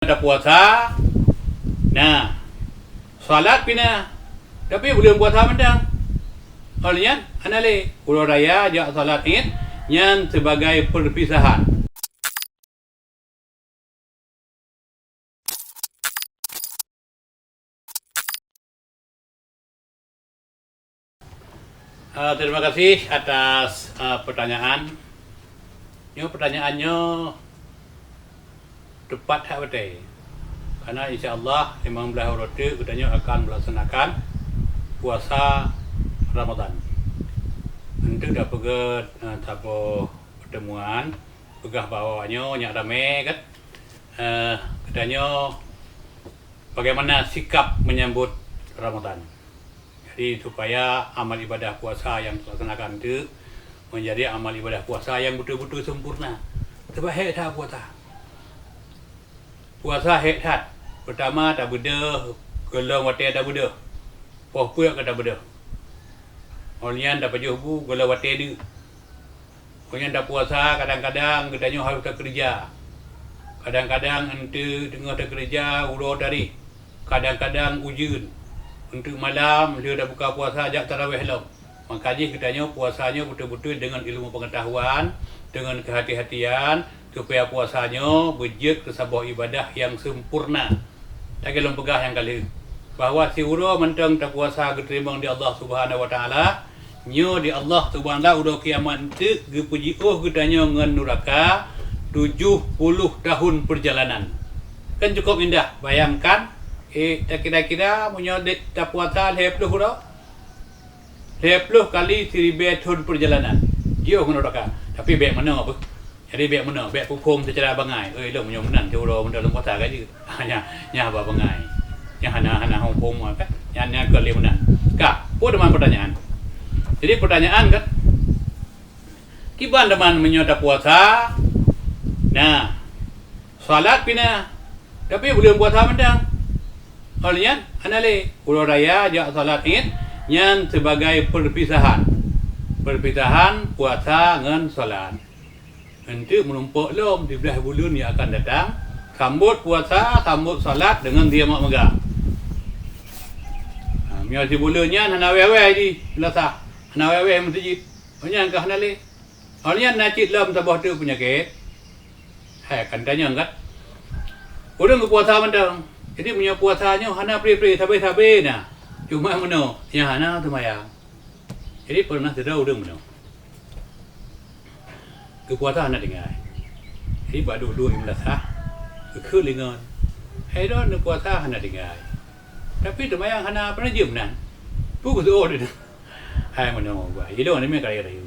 Ada puasa. Nah, salat pina. Tapi belum puasa mendang. Olehnya, anale ulo raya jak salat Id yang sebagai perpisahan. Terima kasih atas pertanyaan. Ini pertanyaannya tepat hak betul. Karena insya-Allah 15 Roti katanya akan melaksanakan puasa Ramadan. Untuk dah pegat tapo pertemuan, pegah bawanya nyak rame kan. Katanya bagaimana sikap menyambut Ramadan. Jadi supaya amal ibadah puasa yang dilaksanakan itu menjadi amal ibadah puasa yang betul-betul sempurna. Sebab hek tak puasa. Puasa hek tak. Pertama tak beda, gelong wate tak beda. Poh puak tak beda. Orang tak pajuh bu, gelong wate dia. Orang tak puasa kadang-kadang katanya harus tak kerja. Kadang-kadang ente tengah tak kerja ulo tadi. Kadang-kadang ujian. Untuk malam dia dah buka puasa ajak tarawih lah. Makanya katanya puasanya betul-betul dengan ilmu pengetahuan, dengan kehati-hatian supaya puasanya berjek ke sebuah ibadah yang sempurna. Tak kira pegah yang kali bahawa si uro mentang tak puasa keterima di Allah Subhanahu Wa Taala, nyo di Allah Subhanahu Wa Taala udah kiamat tu gepuji katanya ngan neraka 70 tahun perjalanan. Kan cukup indah. Bayangkan tak kira-kira punya tak puasa 20 dah. 20 kali 1000 tahun perjalanan. Jauh ke neraka. Tapi baik mana apa? Jadi baik mana? Baik hukum secara bangai. Lo punya menan tu lo mendalam puasa kan je. Nya apa bangai. Yang hana hukum kan. Yang ke menan. Kak, apa dengan pertanyaan? Jadi pertanyaan kan kiban teman menyota puasa. Nah, salat pina. Tapi belum puasa mendang. Olehnya, anale ulo raya jak salat Id yang sebagai perpisahan. Perpisahan puasa dengan salat. Nanti menumpuk lom di belah bulan yang akan datang. Sambut puasa, sambut salat dengan dia mak megah. Mia si bulannya hana wewe di belasa. Hana wewe masjid. Banyak ke hanale. Olehnya nacit lom tabah tu penyakit. Hai kan tanya kan. Orang ke puasa mendang. Jadi punya puasanya hana pre-pre sabai-sabai nah. Cuma mana yang hana tu mayang. Jadi pernah tidak udah mana. Ke puasa hana dengar. Jadi badu dua imlas ha. Ke lingon. Hai dah nak puasa hana dengar. Tapi tu mayang hana pernah jam nan. Pukul tu dia. Hai mana buat. Jadi orang ni kaya kaya.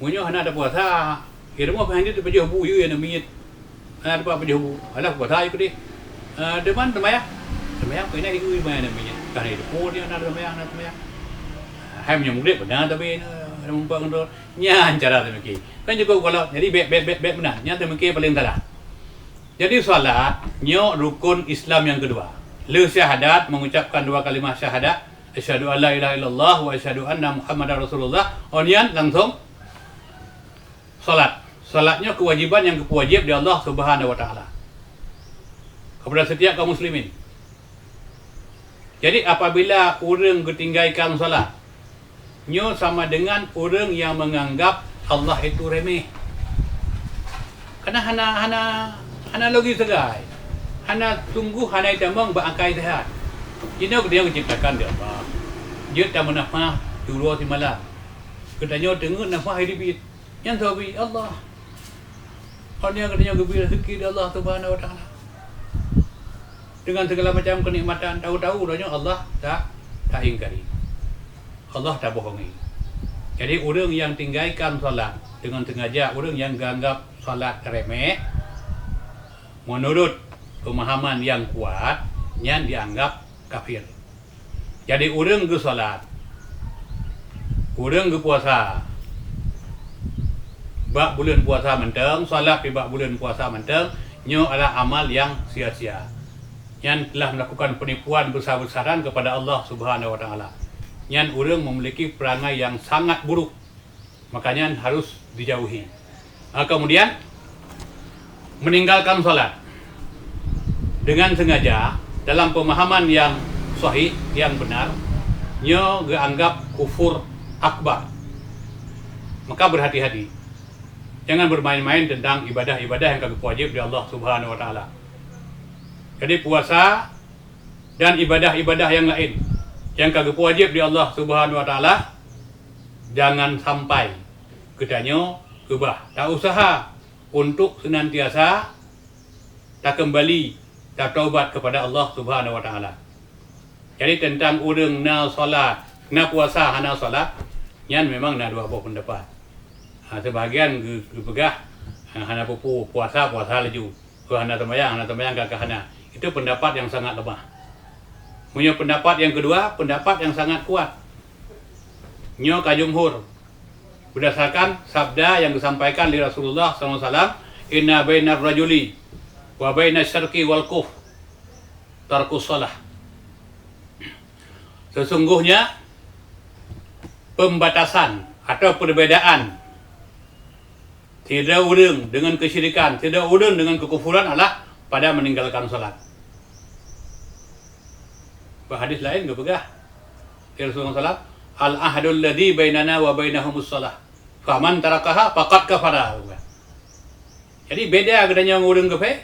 Munyo hana ada puasa. Kira mau pengen tu pajuh bu you yang namit. Hana ada pajuh bu. Alah puasa ikut dia. Depan temayang kena ikut mana namanya. Kan itu dia nak temayang. Hai punya murid benar tapi numpang tu nyan cara tu mungkin. Kan juga kalau jadi bet benar. Nyan tu mungkin paling salah. Jadi salat nyo rukun Islam yang kedua. Le syahadat mengucapkan dua kalimah syahadat. Asyhadu an la ilaha illallah wa asyhadu anna Muhammadar Rasulullah. Onian langsung salat. Salatnya kewajiban yang kewajib di Allah Subhanahu Wa Taala. Kepada setiap kaum muslimin. Jadi apabila orang ketinggalkan salat, nyo sama dengan orang yang menganggap Allah itu remeh. Karena hana logi segai. Hana sungguh hana damang berakai sehat. Ini dia menciptakan dia Allah. Dia tak menafah dulu si malam. Katanya dengar nafah hidup. Yang tahu Allah. Orang katanya gembira rezeki dari Allah Subhanahu Wa Taala. Dengan segala macam kenikmatan, tahu-tahu adanya Allah tak ingkari. Allah tak bohongi. Jadi orang yang tinggalkan salat dengan sengaja, orang yang anggap salat remeh, menurut pemahaman yang kuat, yang dianggap kafir. Jadi orang ke salat, orang ke puasa, bak bulan puasa menteng, salat di bak bulan puasa menteng, nyo adalah amal yang sia-sia. Yang telah melakukan penipuan besar-besaran kepada Allah Subhanahu Wa Taala. Yang orang memiliki perangai yang sangat buruk. Makanya harus dijauhi. Kemudian meninggalkan salat. dengan sengaja dalam pemahaman yang sahih, yang benar, nyo dianggap kufur akbar. Maka berhati-hati. Jangan bermain-main tentang ibadah-ibadah yang kagak wajib di Allah Subhanahu wa taala. Jadi puasa dan ibadah-ibadah yang lain yang kagak wajib di Allah Subhanahu wa taala jangan sampai kedanyo ubah. Tak usaha untuk senantiasa tak kembali, tak taubat kepada Allah Subhanahu wa taala. Jadi tentang urang na solat, na puasa hana solat, nyan memang na dua buah pendapat. Sebahagian gepegah hana pupu puasa laju. Hana sembahyang kakak hana. Itu pendapat yang sangat lemah. Punya pendapat yang kedua, pendapat yang sangat kuat. Nyo kajumhur berdasarkan sabda yang disampaikan oleh Rasulullah SAW, inna bainar rajuli wa bainas syarqi wal kuf tarkus shalah. Sesungguhnya pembatasan atau perbedaan tidak urang dengan kesyirikan, tidak urang dengan kekufuran adalah pada meninggalkan salat. Hadis lain enggak pegah. Rasulullah SAW, al-ahdul ladzi bainana wa bainahumus shalah. Faman tarakaha faqad kafara. Jadi beda adanya urang kepe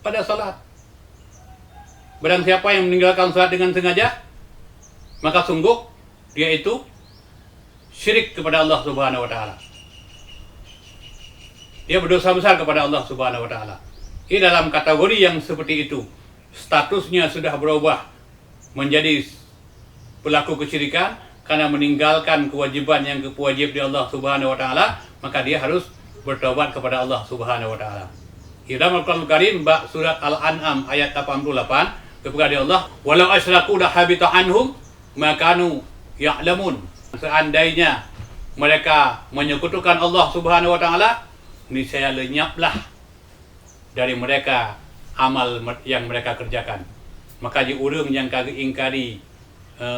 pada salat. Barang siapa yang meninggalkan salat dengan sengaja, maka sungguh dia itu syirik kepada Allah Subhanahu wa taala. Dia berdosa besar kepada Allah Subhanahu wa taala. Ini dalam kategori yang seperti itu, statusnya sudah berubah menjadi pelaku kesyirikan karena meninggalkan kewajiban yang wajib di Allah Subhanahu wa taala, maka dia harus bertobat kepada Allah Subhanahu wa taala. Di dalam Al-Qur'an Karim surat Al-An'am ayat 88, kepada Allah, walau asyraku la habita anhum ma kanu ya'lamun. Seandainya mereka menyekutukan Allah Subhanahu wa taala, niscaya lenyaplah dari mereka amal yang mereka kerjakan. Maka di urang yang kagak ingkari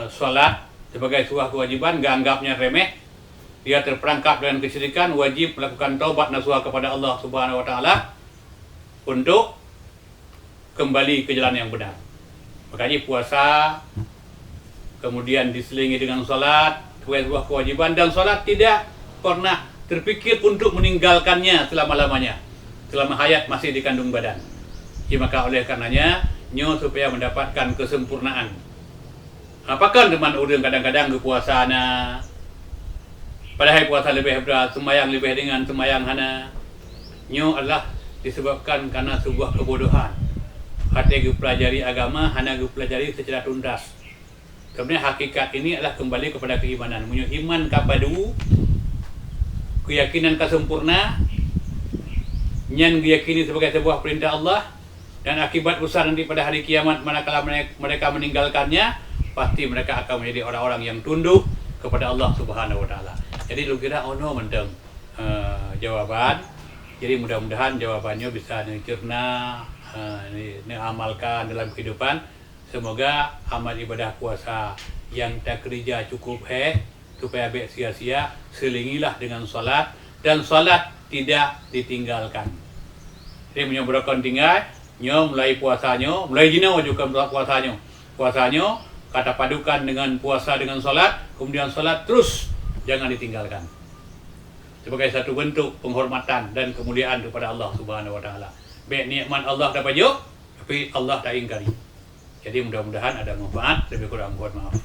salat sebagai sebuah kewajiban, gak anggapnya remeh, dia terperangkap dengan kesyirikan, wajib melakukan taubat nasuha kepada Allah Subhanahu wa taala untuk kembali ke jalan yang benar. Makanya puasa kemudian diselingi dengan salat sebagai sebuah kewajiban, dan salat tidak pernah terpikir untuk meninggalkannya selama-lamanya, selama hayat masih dikandung badan. Jadi maka oleh karenanya nyo supaya mendapatkan kesempurnaan. Apakah teman urang kadang-kadang ke puasa na padahal puasa lebih berat, sembahyang lebih dengan sembahyang hana. Nyo adalah disebabkan karena sebuah kebodohan. Hati gue pelajari agama, hana gue pelajari secara tuntas. Sebenarnya hakikat ini adalah kembali kepada keimanan. Punya iman kapadu, keyakinan kesempurna, yang diyakini sebagai sebuah perintah Allah, dan akibat besar nanti pada hari kiamat manakala mereka meninggalkannya, pasti mereka akan menjadi orang-orang yang tunduk kepada Allah Subhanahu wa taala. Jadi lu kira ono menteng jawaban. Jadi mudah-mudahan jawabannya bisa dicerna, diamalkan dalam kehidupan. Semoga amal ibadah puasa yang tak kerja cukup supaya baik sia-sia, selingilah dengan salat, dan salat tidak ditinggalkan. Jadi menyebutkan tinggal, nyo mulai puasanya, mulai jina juga puasanya. Puasanya kata padukan dengan puasa dengan salat, kemudian salat terus jangan ditinggalkan. Sebagai satu bentuk penghormatan dan kemuliaan kepada Allah Subhanahu wa taala. Baik nikmat Allah dapat jo, tapi Allah tak ingkari. Jadi mudah-mudahan ada manfaat, lebih kurang mohon maaf.